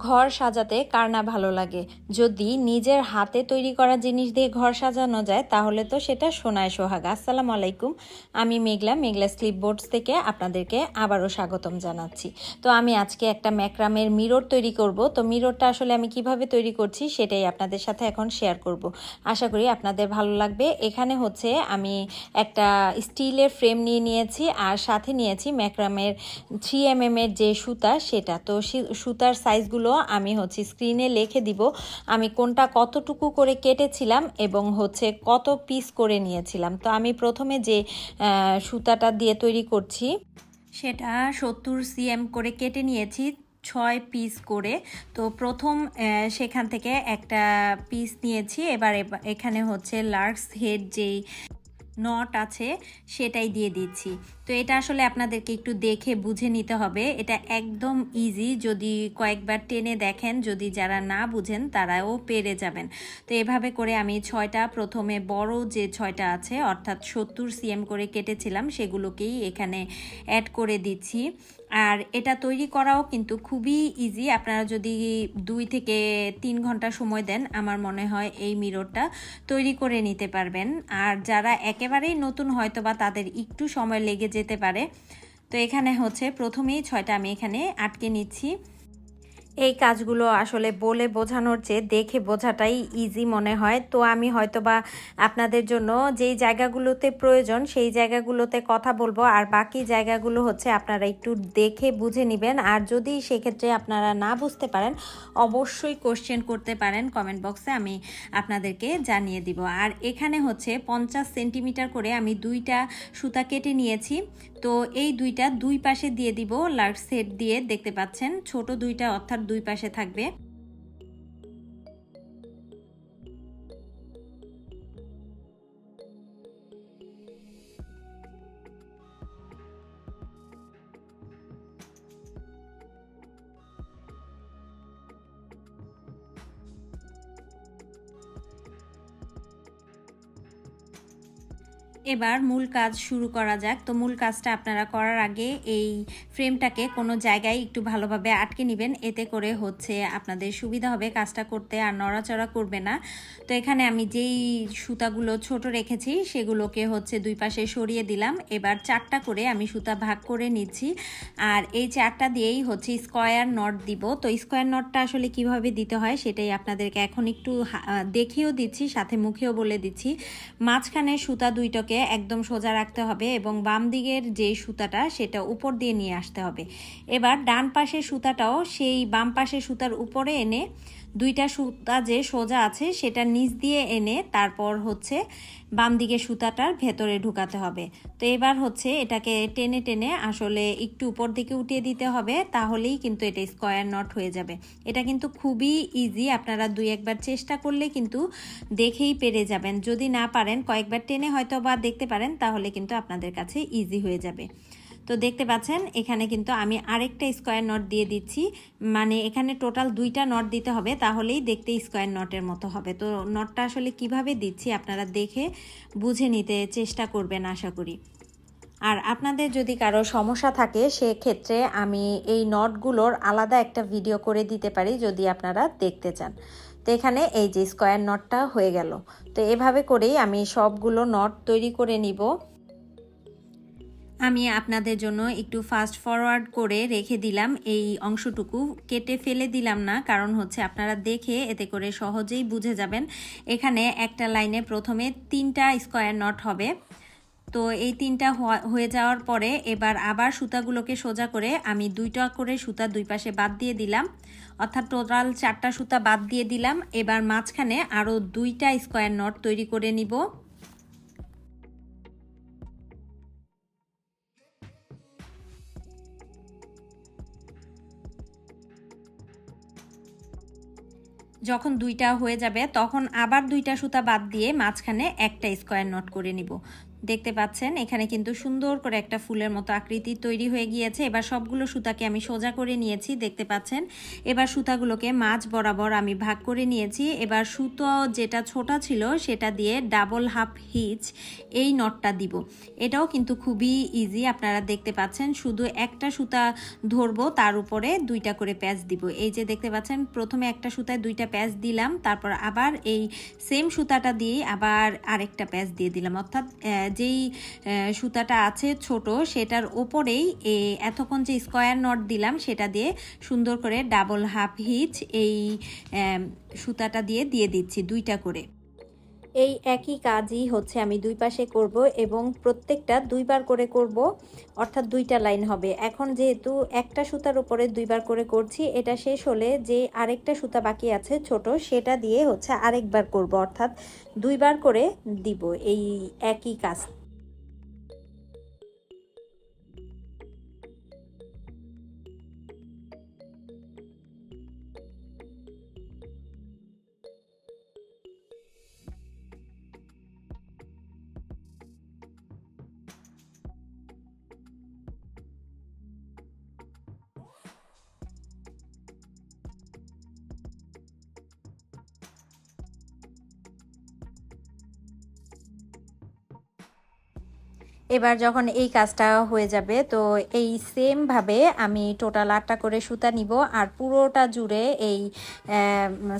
ঘর সাজাতে কার না ভালো লাগে। যদি নিজের হাতে তৈরি করা জিনিস দিয়ে ঘর সাজানো যায় তাহলে তো সেটা সোনায় সোহাগা। আসসালামু আলাইকুম, আমি মেঘলা স্লিপবোর্ডস থেকে আপনাদেরকে আবারও স্বাগতম জানাচ্ছি। তো আমি আজকে একটা ম্যাক্রামের মিরর তৈরি করব। তো মিররটা আসলে আমি কিভাবে তৈরি করছি সেটাই আপনাদের সাথে এখন শেয়ার করব। আশা করি আপনাদের ভালো লাগবে। এখানে হচ্ছে আমি একটা স্টিলের ফ্রেম নিয়েছি আর সাথে নিয়েছি ম্যাক্রামের 3mm এর যে সুতা সেটা। তো সুতার সাইজগুলো আমি হচ্ছে স্ক্রিনে লিখে দিব, আমি কোনটা কতটুকু করে কেটেছিলাম এবং হচ্ছে কত পিস করে নিয়েছিলাম। তো আমি প্রথমে যে সুতাটা দিয়ে তৈরি করছি সেটা 70 cm করে কেটে নিয়েছি 6 পিস করে। তো প্রথম সেখান থেকে একটা পিস নিয়েছি। এবার এখানে হচ্ছে লার্কস হেড যেই নট আছে সেটাই দিয়ে দিচ্ছি। তো এটা আসলে আপনাদেরকে একটু দেখে বুঝে নিতে হবে, এটা একদম ইজি। যদি কয়েকবার টেনে দেখেন, যদি যারা না বুঝেন তারাও পেরে যাবেন। তো এভাবে করে আমি 6টা প্রথমে বড় যে 6টা আছে অর্থাৎ 70 cm করে কেটেছিলাম সেগুলোকেই এখানে অ্যাড করে দিচ্ছি। আর এটা তৈরি করাও কিন্তু খুবই ইজি। আপনারা যদি 2 থেকে 3 ঘন্টা সময় দেন আমার মনে হয় এই মিররটা তৈরি করে নিতে পারবেন। আর যারা একেবারেই নতুন হয়তো বা তাদের একটু সময় লেগে যেতে পারে। তো এখানে হচ্ছে প্রথমেই 6টা আমি এখানে আটকে নিচ্ছি। এই কাজগুলো আসলে বলে বোঝানোর চেয়ে দেখে বোঝাটাই ইজি মনে হয়। তো আমি হয়তোবা আপনাদের জন্য যেই জায়গাগুলোতে প্রয়োজন সেই জায়গাগুলোতে কথা বলবো, আর বাকি জায়গাগুলো হচ্ছে আপনারা একটু দেখে বুঝে নেবেন। আর যদি সেক্ষেত্রে আপনারা না বুঝতে পারেন অবশ্যই কোশ্চেন করতে পারেন কমেন্ট বক্সে, আমি আপনাদেরকে জানিয়ে দিব। আর এখানে হচ্ছে 50 সেন্টিমিটার করে আমি 2টা সুতা কেটে নিয়েছি। তো এই দুইটা দুই পাশে দিয়ে দিব লার্কস হেড দিয়ে, দেখতে পাচ্ছেন ছোট 2টা অর্থাৎ দুই পাশে থাকবে। এবার মূল কাজ শুরু করা যাক। তো মূল কাজটা আপনারা করার আগে এই ফ্রেমটাকে কোনো জায়গায় একটু ভালোভাবে আটকে নেবেন, এতে করে হচ্ছে আপনাদের সুবিধা হবে কাজটা করতে আর নড়াচড়া করবে না। তো এখানে আমি যেই সুতাগুলো ছোট রেখেছি সেগুলোকে হচ্ছে দুই পাশে সরিয়ে দিলাম। এবার 4টা করে আমি সুতা ভাগ করে নিচ্ছি আর এই 4টা দিয়েই হচ্ছে স্কোয়ার নট দিব। তো স্কোয়ার নটটা আসলে কিভাবে দিতে হয় সেটাই আপনাদেরকে এখন একটু দেখিয়েও দিচ্ছি, সাথে মুখেও বলে দিচ্ছি। মাঝখানে সুতা দুইটাকে একদম সোজা রাখতে হবে এবং বাম দিকের যে সুতাটা সেটা উপর দিয়ে নিয়ে আসতে হবে। এবার ডান পাশের সুতাটাও সেই বাম পাশের সুতার উপরে এনে 2টা সুতা যে সোজা আছে সেটা নিচ দিয়ে এনে তারপর হচ্ছে বাম দিকে সুতাটার ভেতরে ঢুকাতে হবে। তো এবার হচ্ছে এটাকে টেনে টেনে আসলে একটু উপর দিকে উঠিয়ে দিতে হবে, তাহলেই কিন্তু এটা স্কোয়ার নট হয়ে যাবে। এটা কিন্তু খুবই ইজি, আপনারা 2-1বার চেষ্টা করলে কিন্তু দেখেই পেরে যাবেন। যদি না পারেন কয়েকবার টেনে হয়তো বা দেখতে পারেন তাহলে কিন্তু আপনাদের কাছে ইজি হয়ে যাবে। তো দেখতে পাচ্ছেন এখানে কিন্তু আমি আরেকটা স্কোয়ার নট দিয়ে দিচ্ছি, মানে এখানে টোটাল 2টা নট দিতে হবে, তাহলেই দেখতে স্কোয়ার নটের মতো হবে। তো নটটা আসলে কিভাবে দিচ্ছি আপনারা দেখে বুঝে নিতে চেষ্টা করবেন আশা করি। আর আপনাদের যদি কারো সমস্যা থাকে সেক্ষেত্রে আমি এই নটগুলোর আলাদা একটা ভিডিও করে দিতে পারি যদি আপনারা দেখতে চান। তো এখানে এই যে স্কোয়ার নটটা হয়ে গেল। তো এভাবে করেই আমি সবগুলো নট তৈরি করে নিব। আমি আপনাদের জন্য একটু ফাস্ট ফরওয়ার্ড করে রেখে দিলাম, এই অংশটুকু কেটে ফেলে দিলাম না, কারণ হচ্ছে আপনারা দেখে এতে করে সহজেই বুঝে যাবেন। এখানে একটা লাইনে প্রথমে 3টা স্কোয়ার নট হবে। তো এই 3টা হয়ে যাওয়ার পরে এবার আবার সুতাগুলোকে সোজা করে আমি 2টা করে সুতা দুই পাশে বাদ দিয়ে দিলাম, অর্থাৎ টোটাল 4টা সুতা বাদ দিয়ে দিলাম। এবার মাঝখানে আরও 2টা স্কোয়ার নট তৈরি করে নিব। যখন 2টা হয়ে যাবে তখন আবার 2টা সুতা বাদ দিয়ে মাঝখানে একটা স্কোয়ার নট করে নিব। দেখতে পাচ্ছেন এখানে কিন্তু সুন্দর করে একটা ফুলের মতো আকৃতি তৈরি হয়ে গিয়েছে। এবার সবগুলো সুতাকে আমি সোজা করে নিয়েছি, দেখতে পাচ্ছেন। এবার সুতাগুলোকে মাঝ বরাবর আমি ভাগ করে নিয়েছি। এবার সুতো যেটা ছোটা ছিল সেটা দিয়ে ডাবল হাফ হিচ এই নটটা দিব। এটাও কিন্তু খুবই ইজি, আপনারা দেখতে পাচ্ছেন। শুধু একটা সুতা ধরবো, তার উপরে দুইটা করে প্যাচ দিব। এই যে দেখতে পাচ্ছেন প্রথমে একটা সুতায় দুইটা প্যাচ দিলাম, তারপর আবার এই সেম সুতাটা দিয়ে আবার আরেকটা প্যাচ দিয়ে দিলাম। অর্থাৎ যেই সুতাটা আছে ছোট সেটার ওপরেই এতক্ষণ যে স্কোয়ার নট দিলাম সেটা দিয়ে সুন্দর করে ডাবল হাফ হিচ এই সুতাটা দিয়ে দিচ্ছি দুইটা করে। এই একই কাজই হচ্ছে আমি দুই পাশে করব এবং প্রত্যেকটা দুইবার করে করব, অর্থাৎ দুইটা লাইন হবে। এখন যেহেতু একটা সুতার উপরে দুইবার করে করছি, এটা শেষ হলে যে আরেকটা সুতা বাকি আছে ছোট সেটা দিয়ে হচ্ছে আরেকবার করব, অর্থাৎ দুইবার করে দিব এই একই কাজ। এবার যখন এই কাজটা হয়ে যাবে তো এই সেম ভাবে আমি টোটাল 8টা করে সুতা নিব আর পুরোটা জুড়ে এই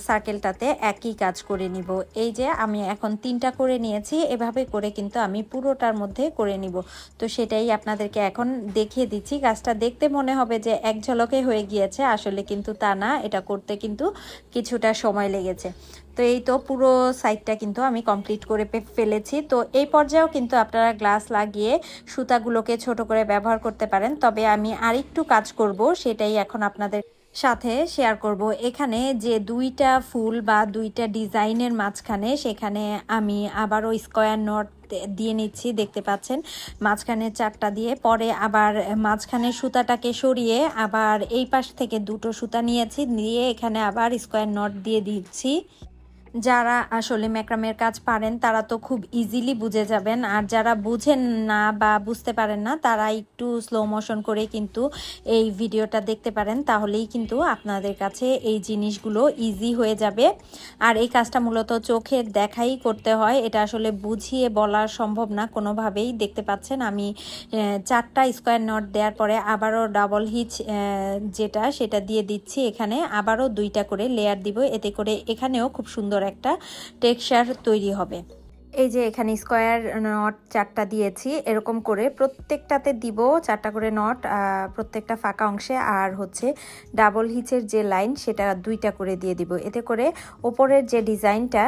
সার্কেলটাতে একই কাজ করে নিব। এই যে আমি এখন 3টা করে নিয়েছি, এভাবে করে কিন্তু আমি পুরোটার মধ্যে করে নিব। তো সেটাই আপনাদেরকে এখন দেখিয়ে দিচ্ছি। কাজটা দেখতে মনে হবে যে এক ঝলকে হয়ে গিয়েছে, আসলে কিন্তু তা না, এটা করতে কিন্তু কিছুটা সময় লেগেছে। তো এই তো পুরো সাইডটা কিন্তু আমি কমপ্লিট করে ফেলেছি। তো এই পর্যায়েও কিন্তু আপনারা গ্লাস লাগিয়ে সুতাগুলোকে ছোট করে ব্যবহার করতে পারেন, তবে আমি আরেকটু কাজ করব, সেটাই এখন আপনাদের সাথে শেয়ার করব। এখানে যে দুইটা ফুল বা দুইটা ডিজাইনের মাঝখানে সেখানে আমি আবারও স্কোয়ার নট দিয়ে নিচ্ছি, দেখতে পাচ্ছেন মাঝখানে 4টা দিয়ে, পরে আবার মাঝখানে সুতাটাকে সরিয়ে আবার এই পাশ থেকে দুটো সুতা নিয়েছি, নিয়ে এখানে আবার স্কোয়ার নট দিয়ে দিচ্ছি। যারা আসলে ম্যাক্রামের কাজ পারেন তারা তো খুব ইজিলি বুঝে যাবেন, আর যারা বুঝেন না বা বুঝতে পারেন না তারা একটু স্লো মোশন করে কিন্তু এই ভিডিওটা দেখতে পারেন, তাহলেই কিন্তু আপনাদের কাছে এই জিনিসগুলো ইজি হয়ে যাবে। আর এই কাজটা মূলত চোখের দেখাই করতে হয়, এটা আসলে বুঝিয়ে বলা সম্ভব না কোনোভাবেই। দেখতে পাচ্ছেন আমি 4টা স্কোয়ার নট দেওয়ার পরে আবারও ডাবল হিচ যেটা সেটা দিয়ে দিচ্ছি, এখানে আবারও 2টা করে লেয়ার দিব, এতে করে এখানেও খুব সুন্দর একটা টেক্সচার তৈরি হবে। এই যে এখানে স্কোয়ার নট 4টা দিয়েছি, এরকম করে প্রত্যেকটাতে দিব 4টা করে নট প্রত্যেকটা ফাঁকা অংশে, আর হচ্ছে ডাবল হিচের যে লাইন সেটা 2টা করে দিয়ে দিব, এতে করে ওপরের যে ডিজাইনটা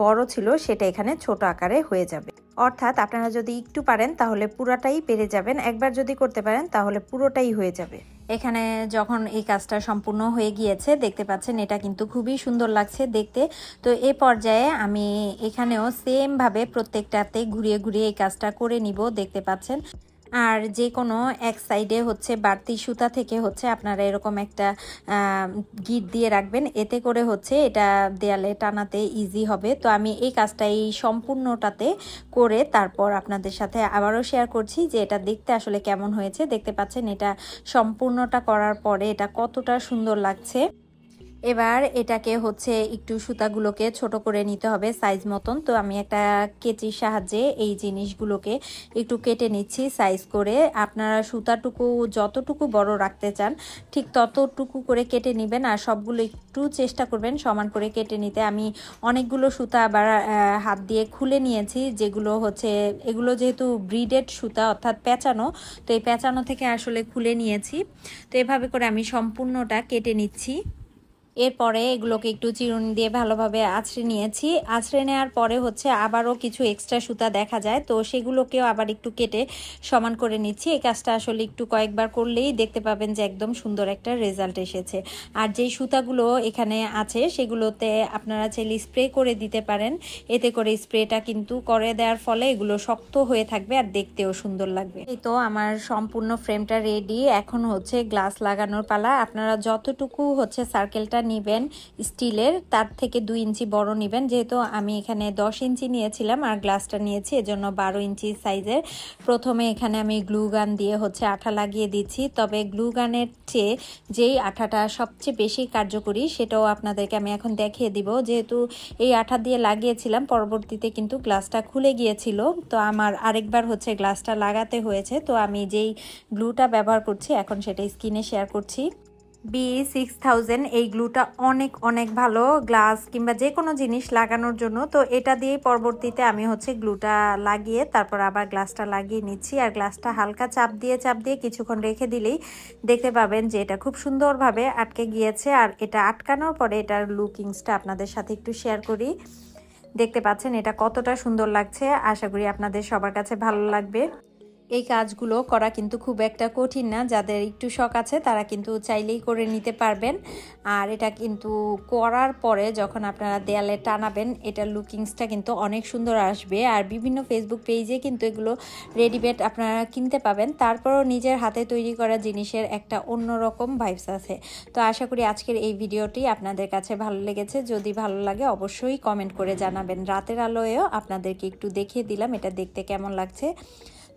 বড় ছিল সেটা এখানে ছোট আকারে হয়ে যাবে। অর্থাৎ আপনারা যদি একটু পারেন তাহলে পুরোটাই পেরে যাবেন, একবার যদি করতে পারেন তাহলে পুরোটাই হয়ে যাবে। এখানে যখন এই কাজটা সম্পূর্ণ হয়ে গিয়েছে দেখতে পাচ্ছেন এটা কিন্তু খুবই সুন্দর লাগছে দেখতে। তো এই পর্যায়ে আমি এখানেও সেম ভাবে প্রত্যেকটাতে ঘুরিয়ে ঘুরিয়ে এই কাজটা করে নিব, দেখতে পাচ্ছেন। আর যে কোনো এক সাইডে হচ্ছে বাড়তি সুতা থেকে হচ্ছে আপনারা এরকম একটা গিট দিয়ে রাখবেন, এতে করে হচ্ছে এটা দেয়ালে টানাতে ইজি হবে। তো আমি এই কাজটা এই সম্পূর্ণটাতে করে তারপর আপনাদের সাথে আবারও শেয়ার করছি যে এটা দেখতে আসলে কেমন হয়েছে। দেখতে পাচ্ছেন এটা সম্পূর্ণটা করার পরে এটা কতটা সুন্দর লাগছে। এবার এটাকে হচ্ছে একটু সুতাগুলোকে ছোট করে নিতে হবে সাইজ মতন। তো আমি একটা কেচির সাহায্যে এই জিনিসগুলোকে একটু কেটে নিচ্ছি সাইজ করে। আপনারা সুতাটুকু যতটুকু বড় রাখতে চান ঠিক ততটুকু করে কেটে নেবেন, আর সবগুলো একটু চেষ্টা করবেন সমান করে কেটে নিতে। আমি অনেকগুলো সুতা আবার হাত দিয়ে খুলে নিয়েছি, যেগুলো হচ্ছে এগুলো যেহেতু ব্রিডেড সুতা অর্থাৎ পেঁচানো, তো এই পেঁচানো থেকে আসলে খুলে নিয়েছি। তো এভাবে করে আমি সম্পূর্ণটা কেটে নিচ্ছি। এরপরে এগুলোকে একটু চিরুনি দিয়ে ভালোভাবে আঁচড়ে নিয়েছি। আঁচড়ে নেওয়ার পরে হচ্ছে আবারও কিছু এক্সট্রা সুতা দেখা যায়, তো সেগুলোকেও আবার একটু কেটে সমান করে নিচ্ছি। এই কাজটা আসলে একটু কয়েকবার করলেই দেখতে পাবেন যে একদম সুন্দর একটা রেজাল্ট এসেছে। আর যেই সুতাগুলো এখানে আছে সেগুলোতে আপনারা চাইলে স্প্রে করে দিতে পারেন, এতে করে স্প্রেটা কিন্তু করে দেওয়ার ফলে এগুলো শক্ত হয়ে থাকবে আর দেখতেও সুন্দর লাগবে। এই তো আমার সম্পূর্ণ ফ্রেমটা রেডি, এখন হচ্ছে গ্লাস লাগানোর পালা। আপনারা যতটুকু হচ্ছে সার্কেলটা নেবেন স্টিলের, তার থেকে 2 ইঞ্চি বড় নেবেন। যেহেতু আমি এখানে 10 ইঞ্চি নিয়েছিলাম আর গ্লাসটা নিয়েছি, এজন্য 12 ইঞ্চি সাইজের। প্রথমে এখানে আমি গ্লু গান দিয়ে আঠা লাগিয়ে দিচ্ছি। তবে গ্লু গানের চেয়ে যেই আঠাটা সবচেয়ে বেশি কার্যকরী সেটাও আপনাদেরকে আমি এখন দেখিয়ে দিব। যেহেতু এই আঠা দিয়ে লাগিয়েছিলাম, পরবর্তীতে কিন্তু গ্লাসটা খুলে গিয়েছিল, তো আমার আরেকবার গ্লাসটা লাগাতে হয়েছে। তো আমি যেই গ্লুটা ব্যবহার করছি এখন সেটা স্ক্রিনে শেয়ার করছি। B6000 এই গ্লুটা অনেক অনেক ভালো গ্লাস কিংবা যে কোনো জিনিস লাগানোর জন্য। তো এটা দিয়েই পরবর্তীতে আমি গ্লুটা লাগিয়ে তারপর আবার গ্লাসটা লাগিয়ে নিচ্ছি। আর গ্লাসটা হালকা চাপ দিয়ে কিছুক্ষণ রেখে দিলেই দেখতে পাবেন যে এটা খুব সুন্দরভাবে আটকে গিয়েছে। আর এটা আটকানোর পরে এটার লুকিংসটা আপনাদের সাথে একটু শেয়ার করি। দেখতে পাচ্ছেন এটা কতটা সুন্দর লাগছে। আশা করি আপনাদের সবার কাছে ভালো লাগবে। এই কাজগুলো করা কিন্তু খুব একটা কঠিন না, যাদের একটু শখ আছে তারা কিন্তু চাইলেই করে নিতে পারবেন। আর এটা কিন্তু করার পরে যখন আপনারা দেয়ালে টানাবেন এটার লুকিংসটা কিন্তু অনেক সুন্দর আসবে। আর বিভিন্ন ফেসবুক পেজে কিন্তু এগুলো রেডিমেড আপনারা কিনতে পাবেন, তারপরও নিজের হাতে তৈরি করা জিনিসের একটা অন্যরকম ভাইবস আছে। তো আশা করি আজকের এই ভিডিওটি আপনাদের কাছে ভালো লেগেছে। যদি ভালো লাগে অবশ্যই কমেন্ট করে জানাবেন। রাতের আলোয়ও আপনাদেরকে একটু দেখিয়ে দিলাম এটা দেখতে কেমন লাগছে।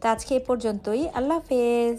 তো আজকে এই পর্যন্তই। আল্লাহ হাফেজ।